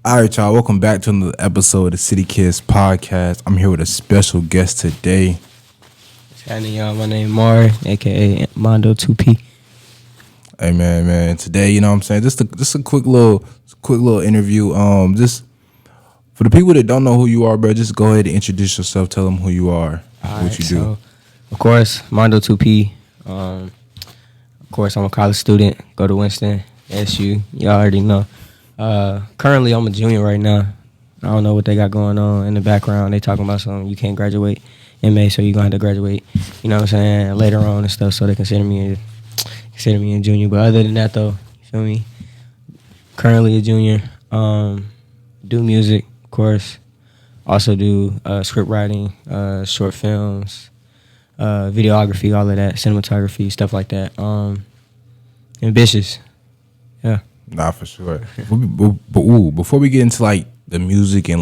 All right, y'all. Welcome back to another episode of the City Kids Podcast. I'm here with a special guest today. What's happening, y'all? My name is Mari, aka Mondo.2p. Hey, man. Today, you know what I'm saying? Just a quick little interview. Just for the people that don't know who you are, bro. Just go ahead and introduce yourself. Tell them who you are, what you do. So, of course, Mondo.2p. Of course, I'm a college student. Go to Winston, SU. Y'all already know. Currently, I'm a junior right now. I don't know what they got going on in the background. They talking about something. You can't graduate in May, so you're going to have to graduate, you know what I'm saying, later on and stuff, so they consider me a junior. But other than that, though, you feel me? Currently a junior. Do music, of course. Also do script writing, short films, videography, all of that, cinematography, stuff like that. Ambitious. Yeah. Nah, for sure. But before we get into like the music and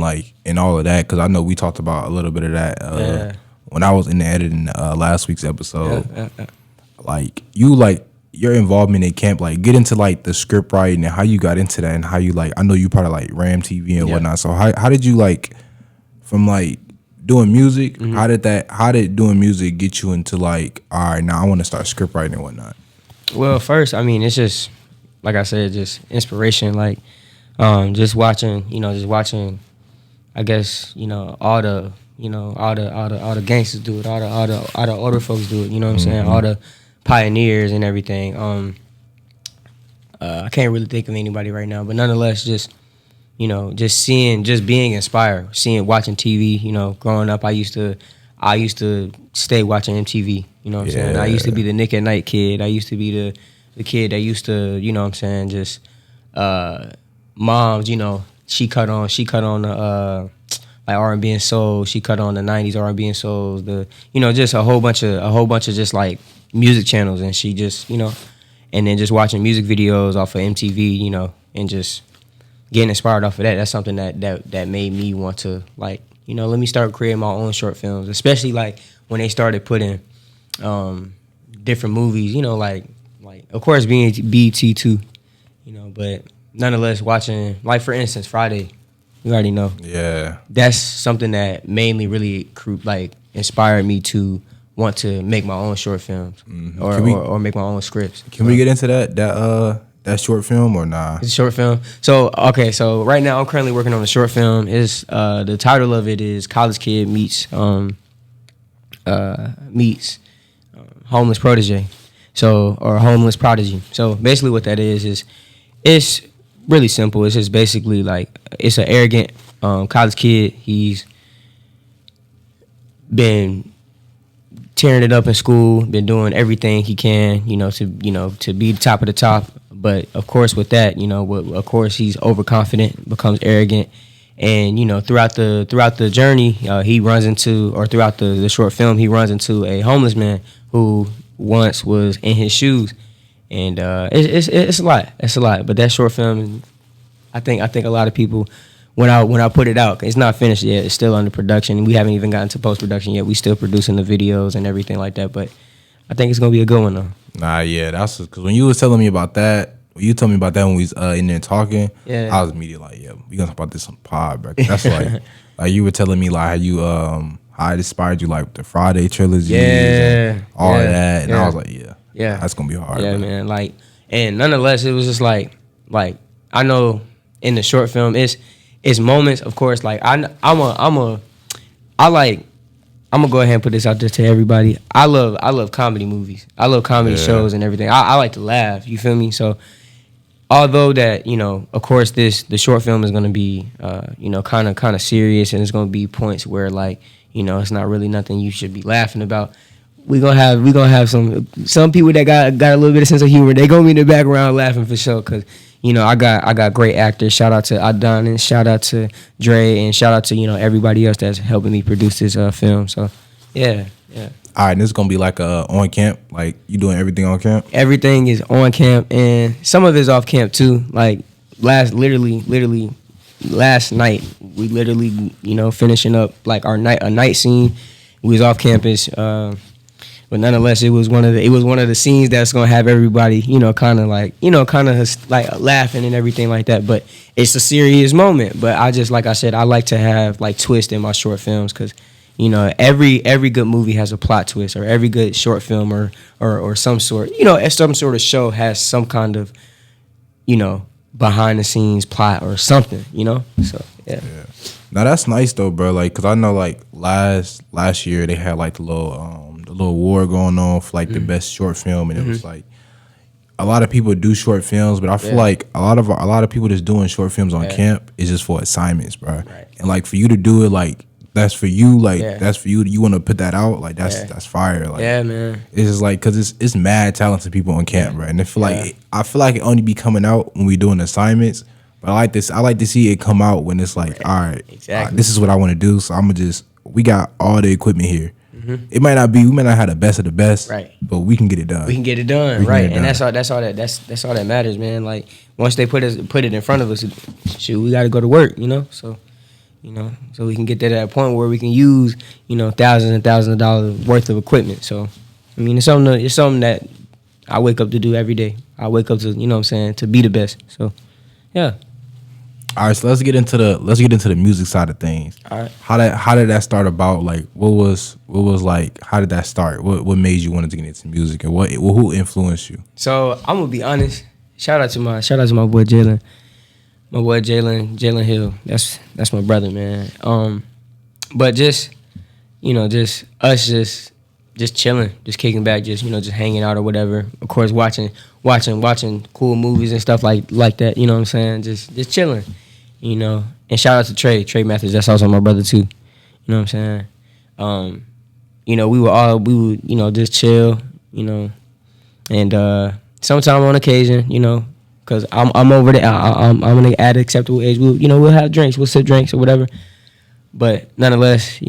all of that, because I know we talked about a little bit of that when I was in the editing last week's episode. Yeah. Like your involvement in camp, like get into like the script writing and how you got into that and how you I know you part of like Ram TV and whatnot. So how did you from doing music? Mm-hmm. How did doing music get you into all right, now I want to start script writing and whatnot? Well, first, I mean, it's just like I said, just inspiration. Just watching, I guess, all the gangsters do it, all the older folks do it. You know what I'm saying? All the pioneers and everything. I can't really think of anybody right now, but nonetheless, just being inspired, watching TV. Growing up, I used to stay watching MTV. You know what I'm saying? I used to be the Nick at Night kid. I used to be the kid that used to, you know what I'm saying, just moms, she cut on the R&B and soul. She cut on the 90s R&B and souls. Just a whole bunch of just like music channels, and she just, and then just watching music videos off of MTV, and just getting inspired off of that. That's something that made me want to let me start creating my own short films, especially when they started putting different movies, of course being BT too, but nonetheless watching, for instance, Friday, you already know. Yeah. That's something that mainly really inspired me to want to make my own short films or make my own scripts. Can we get into that short film or nah? It's a short film. So right now I'm currently working on a short film. Is the title of it is College Kid meets homeless protege. Or homeless prodigy. So basically what that is it's really simple. It's just basically it's an arrogant college kid. He's been tearing it up in school, been doing everything he can, to be the top of the top. But of course with that, of course he's overconfident, becomes arrogant. And, throughout the journey, he runs into, or throughout the short film, he runs into a homeless man who once was in his shoes. And it's a lot. It's a lot. But that short film, I think a lot of people, when I put it out, it's not finished yet. It's still under production. We haven't even gotten to post-production yet. We still producing the videos and everything like that. But I think it's going to be a good one, though. Nah, yeah. That's because when you was telling me about that, when we was in there talking, I was immediately yeah, we going to talk about this on the pod, bro. That's like you were telling me how you how it inspired you the Friday trilogy and all of that. And I was yeah, that's going to be hard. Yeah, man. And nonetheless, it was just I know in the short film, it's moments, of course, I'm gonna go ahead and put this out there to everybody. I love comedy movies. I love comedy shows and everything. I like to laugh, you feel me? So although that, of course the short film is gonna be kind of serious, and it's gonna be points where it's not really nothing you should be laughing about. We gonna have some people that got a little bit of sense of humor. They gonna be in the background laughing for sure, cause I got great actors. Shout out to Adon, and shout out to Dre, and shout out to everybody else that's helping me produce this film. So yeah. All right, and this is gonna be on camp. You doing everything on camp? Everything is on camp, and some of it's off camp too. Literally last night, we literally finishing up a night scene. We was off campus. But nonetheless, it was one of the scenes that's gonna have everybody, kind of like, like laughing and everything like that. But it's a serious moment. But I just, like I said, I like to have like twists in my short films because, every good movie has a plot twist, or every good short film or some sort, some sort of show has some kind of, behind the scenes plot or something, So yeah. Now that's nice though, bro. Like, cause I know like last year they had like the little award going on for like the best short film, and it was like a lot of people do short films, but I feel like a lot of people that's doing short films on camp is just for assignments, bro. Right. And like for you to do it, like that's for you, like that's for you. You want to put that out, like that's fire. Like, yeah, man. It's just like because it's mad talented people on camp, bro. And I feel like it only be coming out when we doing assignments. But I like to see it come out when it's like, all right, this is what I want to do. So we got all the equipment here. We might not have the best of the best, right? But we can get it done. We can get it done, right? And that's all that matters, man. Like once they put it in front of us, shoot, we got to go to work, So, so we can get that at a point where we can use, thousands and thousands of dollars worth of equipment. So, I mean, it's something that I wake up to do every day. I wake up to, to be the best. So, yeah. All right, so let's get into the music side of things. All right. How did that start about? Like, what was like? How did that start? What made you want to get into music, and who influenced you? So I'm gonna be honest. Shout out to my boy Jalen. My boy Jalen Hill. That's my brother, man. But just us chilling, just kicking back, just hanging out or whatever. Of course, watching cool movies and stuff like that. You know what I'm saying? Just chilling. And shout out to Trey Matthews. That's also my brother too. You know what I'm saying? We would just chill, and sometime on occasion, because I'm over there. I'm at an acceptable age. We'll have drinks. We'll sip drinks or whatever. But nonetheless,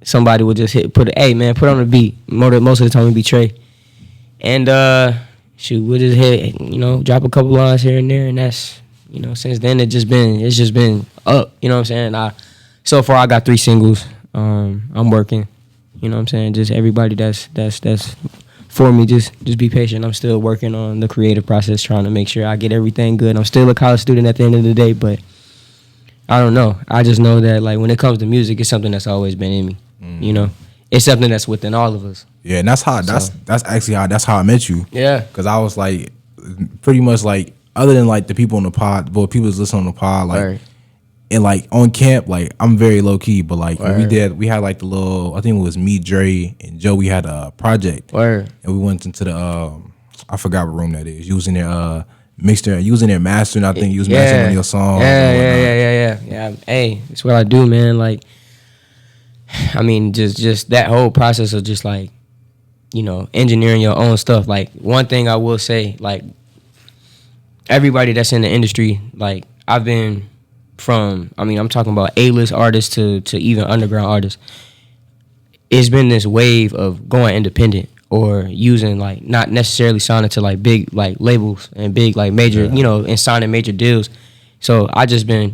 somebody will just put on the beat. Most of the time it be Trey. And we'll just hit, drop a couple lines here and there, and that's, since then it's just been up. You know what I'm saying? So far I got 3 singles. I'm working. You know what I'm saying? Just everybody that's for me, just be patient. I'm still working on the creative process, trying to make sure I get everything good. I'm still a college student at the end of the day, but I don't know. I just know that like when it comes to music, it's something that's always been in me. It's something that's within all of us. Yeah, and that's actually how I met you. Yeah, because I was like, pretty much like, other than like the people on the pod, but people that's listening on the pod, like, right. And like on camp, like I'm very low key, but like right. we had like the little, I think it was me, Dre, and Joe. We had a project, right. And we went into the I forgot what room that is. You was in there mastering. I think you was mastering one of your songs. Yeah. Hey, it's what I do, man. Like, I mean, just that whole process of just like, engineering your own stuff. Like, one thing I will say, like, everybody that's in the industry, like, I've been I'm talking about A-list artists to even underground artists. It's been this wave of going independent or using, like, not necessarily signing to, like, big, like, labels and big, like, major, and signing major deals. So I just been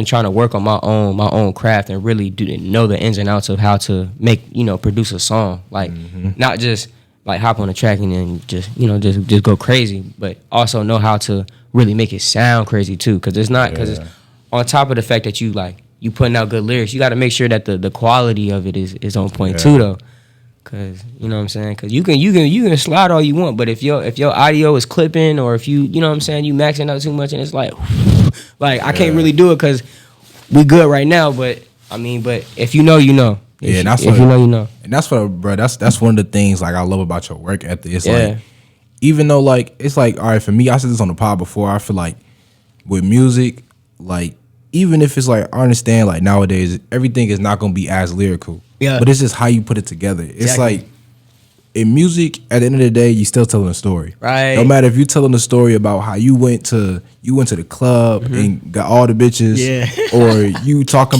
trying to work on my own craft and really know the ins and outs of how to make, produce a song. Like, not just like hop on the track and then just go crazy, but also know how to really make it sound crazy too. Because it's on top of the fact that you putting out good lyrics, you got to make sure that the quality of it is on point too, though. Cause you know what I'm saying. Cause you can slide all you want, but if your audio is clipping or if you know what I'm saying, you maxing out too much and it's like I can't really do it because we good right now. But I mean, but if you know, you know. And that's what you know. And that's what, bro. That's one of the things like I love about your work ethic. It's like, even though like it's like, all right, for me, I said this on the pod before. I feel like with music, like even if it's like, I understand like nowadays everything is not gonna be as lyrical. Yeah. But it's just how you put it together. It's like in music, at the end of the day, you still telling a story. Right. No matter if you're telling a story about how you went to the club and got all the bitches, or you talking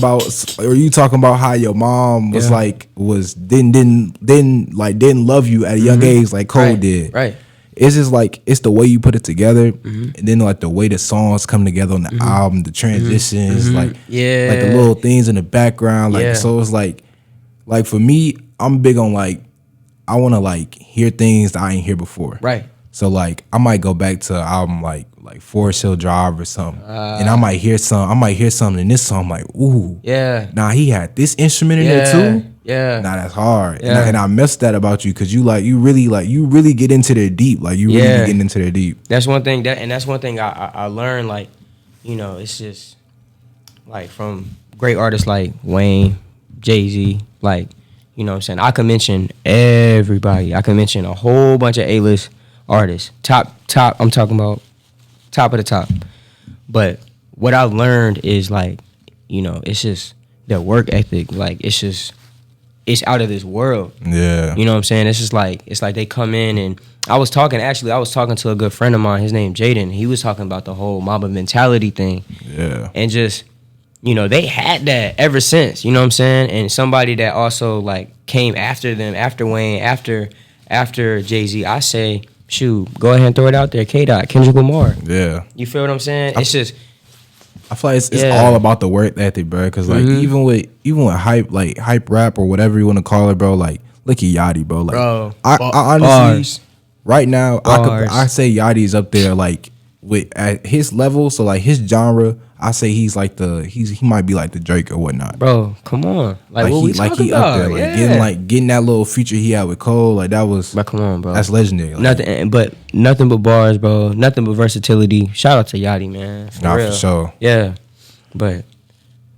about how your mom was didn't love you at a young age like Cole did. Right. It's just like it's the way you put it together, and then like the way the songs come together on the album, the transitions, like the little things in the background, like so it's like for me, I'm big on like I want to like hear things that I ain't hear before. Right. So like I might go back to an album like Forest Hill Drive or something, and I might hear something in this song. I'm like, ooh, Yeah. Nah, he had this instrument in there too. Yeah. Nah, that's hard. Yeah. And I missed that about you because you really get into their deep. Like you really be getting into their deep. That's one thing that's one thing I learned. Like, you know, it's just like from great artists like Wayne, Jay-Z, like, you know what I'm saying? I can mention everybody. I can mention a whole bunch of A-list artists. Top, I'm talking about top of the top. But what I've learned is like, you know, it's just their work ethic. Like, it's out of this world. Yeah. You know what I'm saying? It's just like, it's like they come in and I was talking to a good friend of mine, his name Jaden. He was talking about the whole Mamba mentality thing. Yeah. And just, you know, they had that ever since, you know what I'm saying? And somebody that also like came after them, after Wayne, after Jay-Z, I say, shoot, go ahead and throw it out there. K-Dot, Kendrick Lamar. Yeah. You feel what I'm saying? It's just, I feel like it's all about the work ethic, bro. Because like even with hype rap or whatever you want to call it, bro. Like look at Yachty, bro. Like I honestly, bars. Right now, I say Yachty is up there like with at his level. So like his genre, I say he's like he might be like the Drake or whatnot. Bro, come on, like what we talking about? Up there, like getting that little feature he had with Cole, like that was. But come on, bro, that's legendary. Like, nothing but bars, bro. Nothing but versatility. Shout out to Yachty, man. For sure. Yeah, but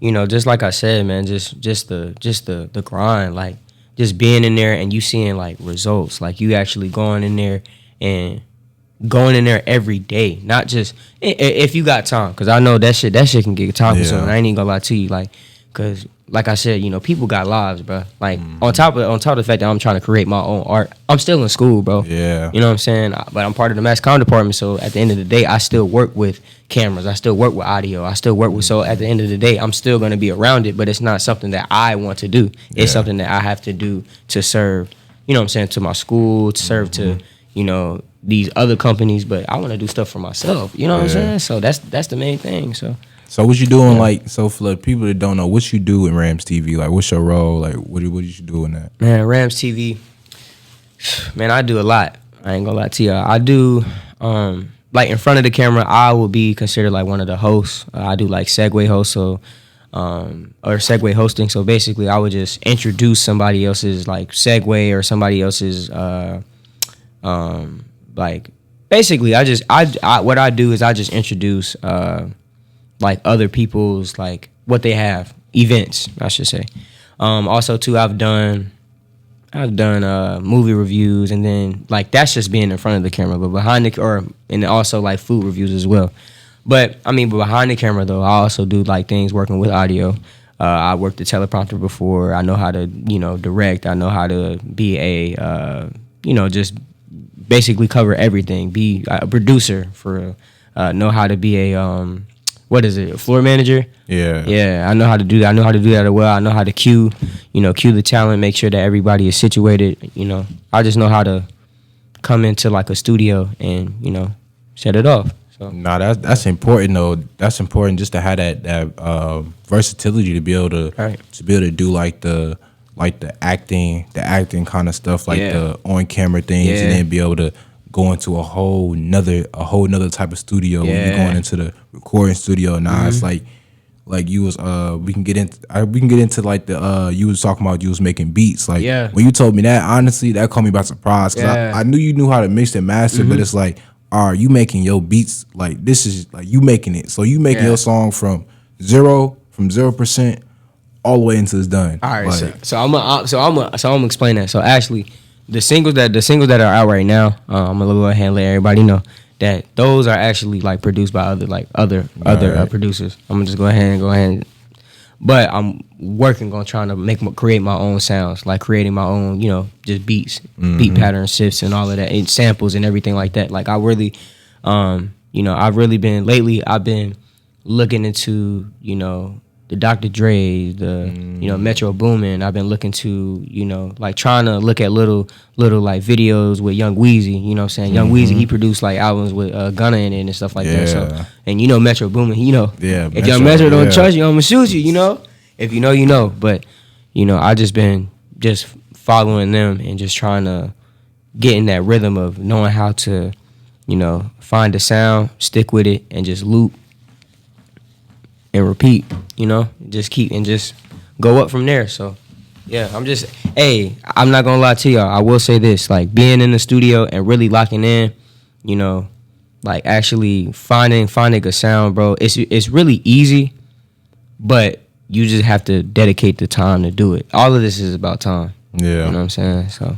you know, just like I said, man, just the grind, like just being in there and you seeing like results, like you actually going in there every day, not just if you got time, because I know that shit can get time consuming. I ain't even gonna lie to you, like, because like I said, you know, people got lives, bro. Like on top of the fact that I'm trying to create my own art, I'm still in school, bro. Yeah, you know what I'm saying. But I'm part of the mass comm department, so at the end of the day, I still work with cameras, I still work with audio, I still work with. So at the end of the day, I'm still gonna be around it, but it's not something that I want to do. It's something that I have to do to serve, you know what I'm saying, to my school, to serve to, you know, these other companies, but I want to do stuff for myself. You know what I'm saying? So that's the main thing. So what you doing? Like, so for the people that don't know, what you do in Rams TV? Like, what's your role? Like, what you do in that? Man, Rams TV, man, I do a lot. I ain't gonna lie to y'all. I do, like in front of the camera, I will be considered like one of the hosts. I do like segue hosts, so or segue hosting. So basically, I would just introduce somebody else's like segue or somebody else's like basically I what I do is I just introduce like other people's like what they have, events, I should say. Also too, I've done movie reviews, and then like that's just being in front of the camera, but behind and also like food reviews as well. But I mean, behind the camera though, I also do like things working with audio. I worked the teleprompter before. I know how to, you know, direct. I know how to be a you know, just basically cover everything. Be a producer for know how to be a a floor manager. Yeah, I know how to do that. I know how to do that well. I know how to cue the talent, make sure that everybody is situated. You know, I just know how to come into like a studio and, you know, set it off. So that's important though. That's important just to have that versatility to be able to do like the acting kind of stuff, like the on camera things, and then be able to go into a whole nother type of studio when you're going into the recording studio. Now it's like you was we can get into like the you was talking about you was making beats. Like when you told me that, honestly, that caught me by surprise, because I knew you knew how to mix and master, but it's like, are you making your beats, like this is like you making it, so you making your song from 0% all the way until it's done. All right, like, so I'm gonna explain that. So actually, the singles that are out right now, I'm gonna go ahead and let everybody know that those are actually like produced by other producers. I'm gonna just go ahead. But I'm working on trying to create my own sounds, like creating my own, you know, just beats, beat patterns, shifts, and all of that, and samples and everything like that. Like I really, you know, I've been looking into, you know, the Dr. Dre, you know, Metro Boomin. I've been looking to, you know, like trying to look at little like videos with Young Weezy. You know what I'm saying? Young Weezy, he produced like albums with Gunna in it and stuff like that. So, and you know Metro Boomin, you know, if Young Metro don't trust you, I'm gonna shoot you. You know, if you know, you know. But you know, I just been following them and just trying to get in that rhythm of knowing how to, find a sound, stick with it, and just loop and repeat, just keep and just go up from there. So, yeah, I'm not gonna lie to y'all. I will say this, like being in the studio and really locking in, like actually finding a sound, bro. It's really easy, but you just have to dedicate the time to do it. All of this is about time. Yeah, you know what I'm saying. So,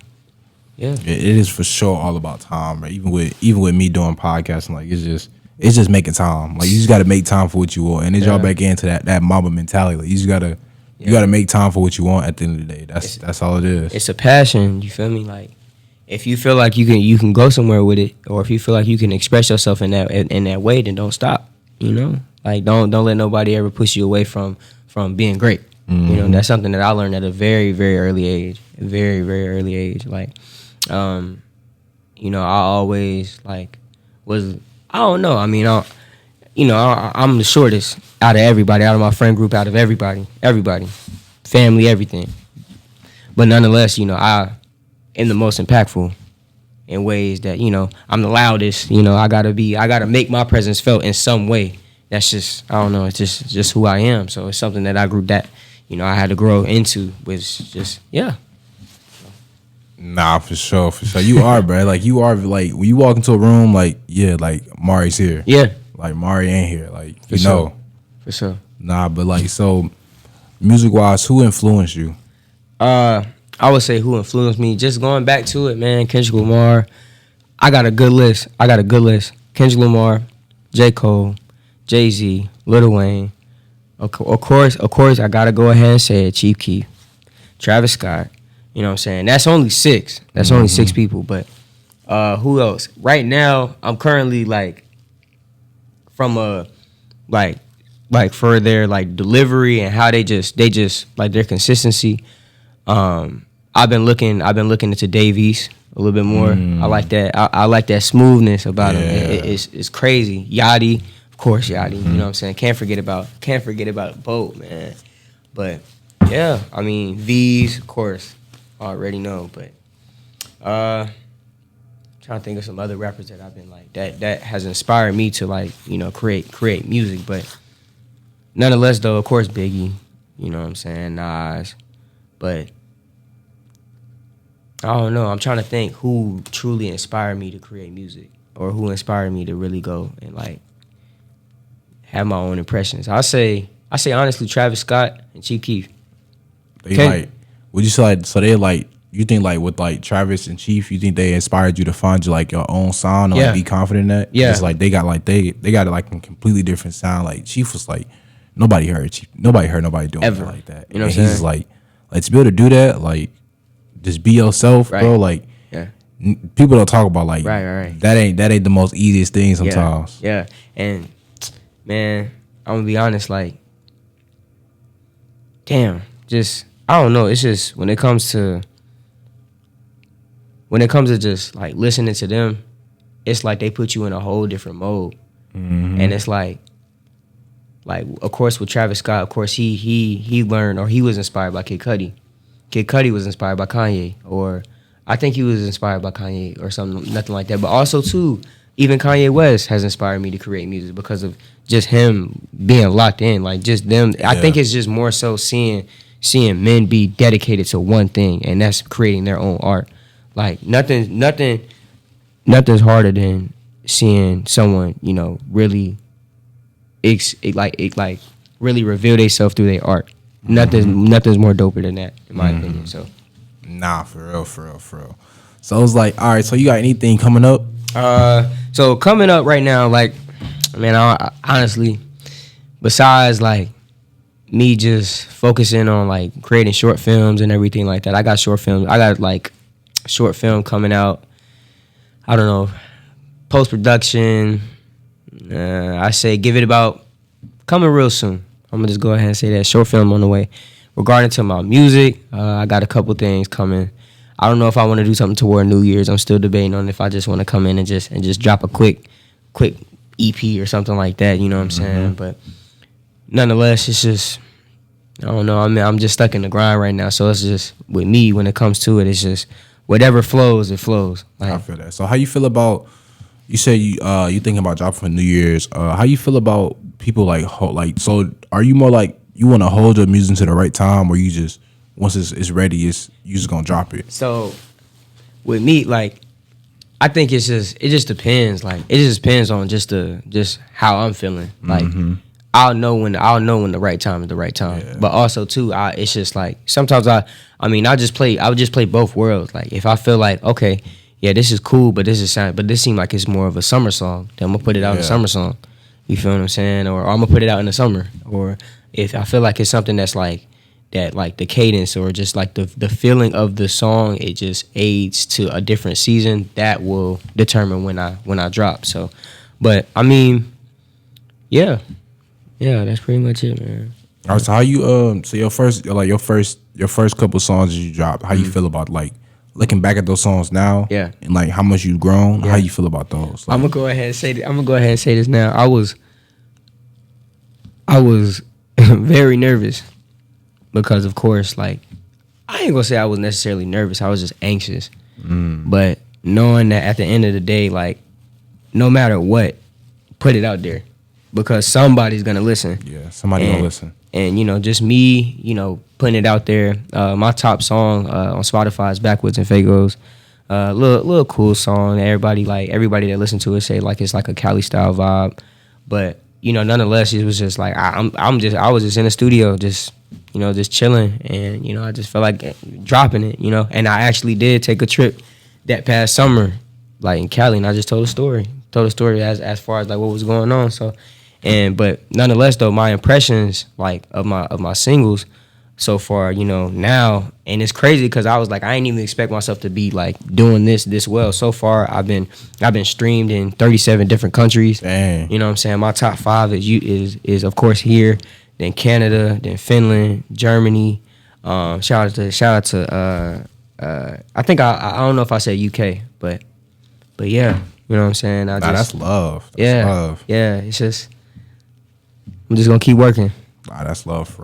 yeah, it is for sure all about time, right? Even with me doing podcasting, like it's just making time. Like you just got to make time for what you want, and then y'all back into that Mamba mentality. Like you just gotta make time for what you want. At the end of the day, that's all it is. It's a passion. You feel me? Like if you feel like you can go somewhere with it, or if you feel like you can express yourself in that way, then don't stop. Like don't let nobody ever push you away from being great. Mm-hmm. That's something that I learned at a very, very early age. Very, very early age. Like, I always like was, I don't know. I mean, I'm the shortest out of everybody, out of my friend group, out of everybody, family, everything. But nonetheless, I am the most impactful in ways that, I'm the loudest. I gotta make my presence felt in some way. That's just, I don't know. It's just who I am. So it's something that I had to grow into. Was just, yeah. Nah, for sure. You are, bro. Like you are, like when you walk into a room, like like Mari's here. Yeah. Like Mari ain't here. Like For sure. Nah, but like so, music wise, who influenced you? I would say who influenced me. Just going back to it, man. Kendrick Lamar. I got a good list. Kendrick Lamar, J. Cole, Jay-Z, Lil Wayne. Of course, I gotta go ahead and say it. Chief Keef, Travis Scott. You know what I'm saying? That's only 6. That's only 6 people. But who else? Right now, I'm currently like from a like for their like delivery and how they just like their consistency. I've been looking into Dave East a little bit more. I like that. I like that smoothness about him. It's crazy. Yachty, of course, Yachty. You know what I'm saying? Can't forget about Boat, man. But yeah, I mean V's, of course, I already know. But trying to think of some other rappers that I've been like that has inspired me to like create music. But nonetheless, though, of course, Biggie. You know what I'm saying? Nas, but. I don't know. I'm trying to think who truly inspired me to create music, or who inspired me to really go and like have my own impressions. I say honestly, Travis Scott and Chief Keef. Would you say like so they like you think like with like Travis and Chief, you think they inspired you to find your own sound and like be confident in that? Yeah. It's like they got like a completely different sound. Like Chief was like nobody heard Chief. Nobody heard nobody doing it like that. You know what I'm saying? He's like to be able to do that, like. Just be yourself, bro. Like, people don't talk about like right. That ain't the most easiest thing sometimes. Yeah. And man, I'm gonna be honest. Like, damn, just I don't know. It's just when it comes to just like listening to them, it's like they put you in a whole different mode, and it's like of course with Travis Scott, of course he learned or he was inspired by Kid Cudi. Kid Cudi was inspired by Kanye, or I think he was inspired by Kanye or nothing like that. But also, too, even Kanye West has inspired me to create music because of just him being locked in. Like, just them. Yeah. I think it's just more so seeing men be dedicated to one thing, and that's creating their own art. Like, nothing's harder than seeing someone, really, really reveal themselves through their art. Nothing's more doper than that, in my opinion. So, nah, for real. So it's like, all right. So you got anything coming up? So coming up right now, like, man, I honestly, besides like me just focusing on like creating short films and everything like that, I got short films. I got like short film coming out. I don't know, post production. I say give it about coming real soon. I'm going to just go ahead and say that. Short film on the way. Regarding to my music, I got a couple things coming. I don't know if I want to do something toward New Year's. I'm still debating on if I just want to come in and just drop a quick EP or something like that. You know what I'm saying? But nonetheless, it's just I don't know. I mean, I'm just stuck in the grind right now. So it's just with me when it comes to it. It's just whatever flows, it flows. Like, I feel that. So how you feel about? You say you thinking about dropping for New Year's. How you feel about people like So are you more like you want to hold your music to the right time, or you just once it's ready, you just gonna drop it? So with me, like, I think it just depends. Like, it just depends on just how I'm feeling. Like, I'll know when the right time is the right time. Yeah. But also too, it's just like sometimes I would just play both worlds. Like, if I feel like, okay, yeah, this is cool, but this seems like it's more of a summer song, then I'm gonna put it out in a summer song. You feel what I'm saying? Or I'm gonna put it out in the summer. Or if I feel like it's something that's like that, like the cadence or just like the feeling of the song, it just aids to a different season. That will determine when I drop. So, but I mean, yeah, that's pretty much it, man. All right, so how you so your first couple songs you dropped, how you feel about like looking back at those songs now? Yeah. And like how much you've grown, how you feel about those? Like, I'm gonna go ahead and say this now. I was very nervous because, of course, like, I ain't gonna say I was necessarily nervous. I was just anxious. But knowing that at the end of the day, like, no matter what, put it out there because somebody's gonna listen. Yeah, somebody gonna listen. And, just me, putting it out there. My top song on Spotify is Backwards and Fagos. Little cool song. Everybody that listened to it say like it's like a Cali style vibe. But, nonetheless, it was just like I was just in the studio just chilling, and I just felt like dropping it, And I actually did take a trip that past summer, like in Cali, and I just told a story as far as like what was going on. So, but nonetheless though, my impressions like of my singles so far, now, and it's crazy because I was like, I didn't even expect myself to be like doing this well. So far, I've been streamed in 37 different countries. Dang. You know what I'm saying? My top 5 is of course here, then Canada, then Finland, Germany. Shout out to I think I don't know if I said UK, but yeah, you know what I'm saying? That's love. That's love. Yeah, it's just I'm just gonna keep working. That's love.